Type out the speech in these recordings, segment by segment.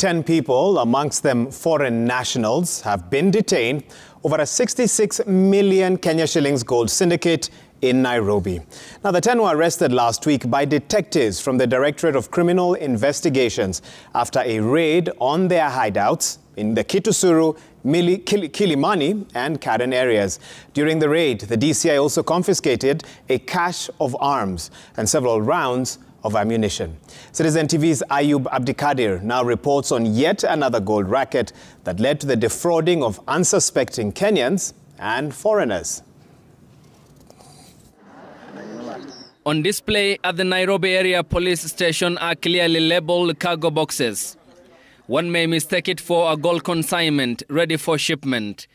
10 people, amongst them foreign nationals, have been detained over a 66 million Kenya shillings gold syndicate in Nairobi. Now, the 10 were arrested last week by detectives from the Directorate of Criminal Investigations after a raid on their hideouts in the Kitusuru, Kilimani and Karen areas. During the raid, the DCI also confiscated a cache of arms and several rounds of ammunition. Citizen TV's Ayub Abdikadir now reports on yet another gold racket that led to the defrauding of unsuspecting Kenyans and foreigners. On display at the Nairobi area police station are clearly labeled cargo boxes. One may mistake it for a gold consignment ready for shipment,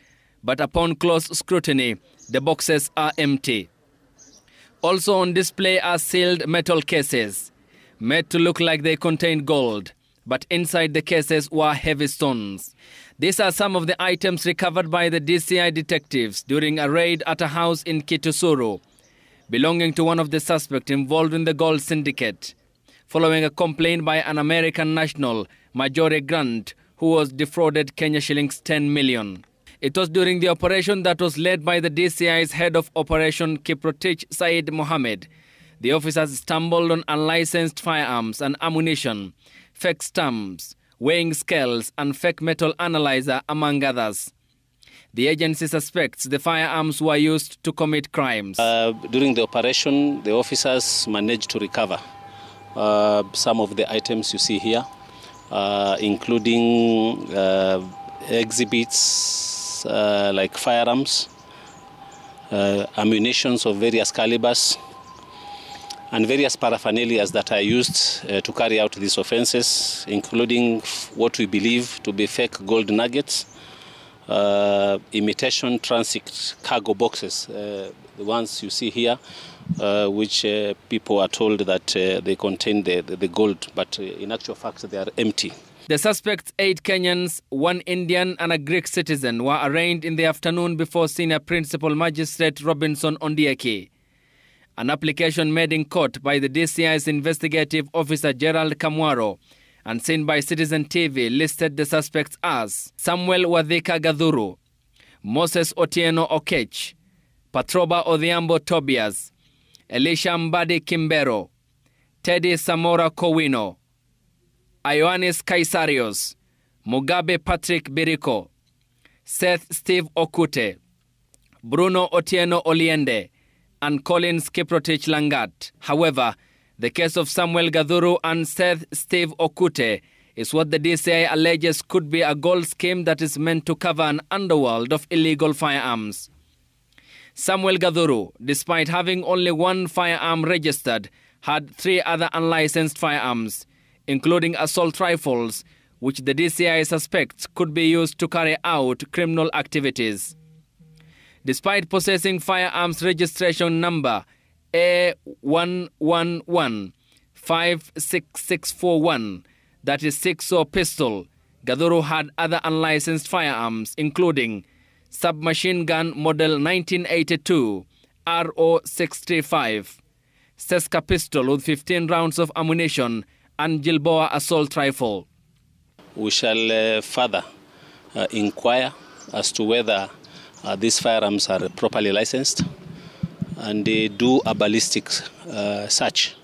but upon close scrutiny, the boxes are empty. Also on display are sealed metal cases, made to look like they contain gold, but inside the cases were heavy stones. These are some of the items recovered by the DCI detectives during a raid at a house in Kitusuru, belonging to one of the suspects involved in the gold syndicate, following a complaint by an American national, Majore Grant, who was defrauded Kenya shillings 10 million. It was during the operation that was led by the DCI's head of operation, Kiprotich Said Mohammed. The officers stumbled on unlicensed firearms and ammunition, fake stamps, weighing scales and fake metal analyzer, among others. The agency suspects the firearms were used to commit crimes. During the operation, the officers managed to recover some of the items you see here, including exhibits like firearms, ammunitions of various calibers, and various paraphernalias that are used to carry out these offenses, including what we believe to be fake gold nuggets, imitation transit cargo boxes, the ones you see here, which people are told that they contain the gold, but in actual fact they are empty. The suspects, 8 Kenyans, 1 Indian and a Greek citizen, were arraigned in the afternoon before Senior Principal Magistrate Robinson Ondieki. An application made in court by the DCI's investigative officer Gerald Kamwaro and seen by Citizen TV listed the suspects as Samuel Wadhika Gadhuru, Moses Otieno Okech, Patroba Odhiambo Tobias, Elisha Mbadi Kimbero, Teddy Samora Kowino, Ioannis Kaisarios, Mugabe Patrick Biriko, Seth Steve Okute, Bruno Otieno Oliende, and Collins Kiprotich Langat. However, the case of Samuel Gadhuru and Seth Steve Okute is what the DCI alleges could be a gold scheme that is meant to cover an underworld of illegal firearms. Samuel Gadhuru, despite having only 1 firearm registered, had 3 other unlicensed firearms, including assault rifles, which the DCI suspects could be used to carry out criminal activities. Despite possessing firearms registration number A111-56641, that is 6-saw pistol, Gadhuru had other unlicensed firearms, including submachine gun model 1982 RO635, Seska pistol with 15 rounds of ammunition, and Gilboa assault rifle. We shall further inquire as to whether these firearms are properly licensed, and they do a ballistic search,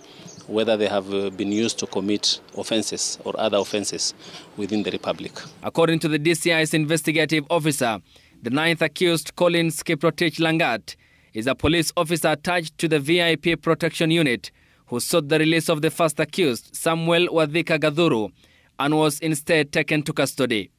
whether they have been used to commit offenses or other offenses within the Republic. According to the DCI's investigative officer, the 9th accused, Collins Kiprotich Langat, is a police officer attached to the VIP protection unit who sought the release of the first accused, Samuel Wadhika Gadhuru, and was instead taken to custody.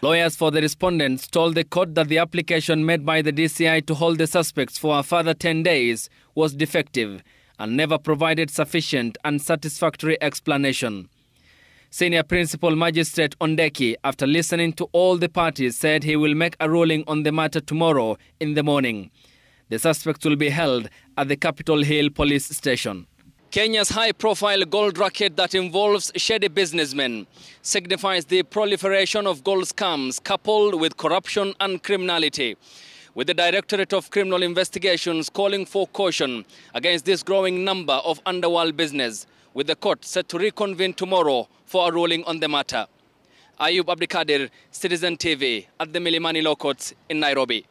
Lawyers for the respondents told the court that the application made by the DCI to hold the suspects for a further 10 days was defective and never provided sufficient and satisfactory explanation. Senior Principal Magistrate Ondeki, after listening to all the parties, said he will make a ruling on the matter tomorrow in the morning. The suspects will be held at the Capitol Hill police station. Kenya's high-profile gold racket that involves shady businessmen signifies the proliferation of gold scams coupled with corruption and criminality, with the Directorate of Criminal Investigations calling for caution against this growing number of underworld business, with the court set to reconvene tomorrow for a ruling on the matter. Ayub Abdikadir, Citizen TV at the Kilimani Law Courts in Nairobi.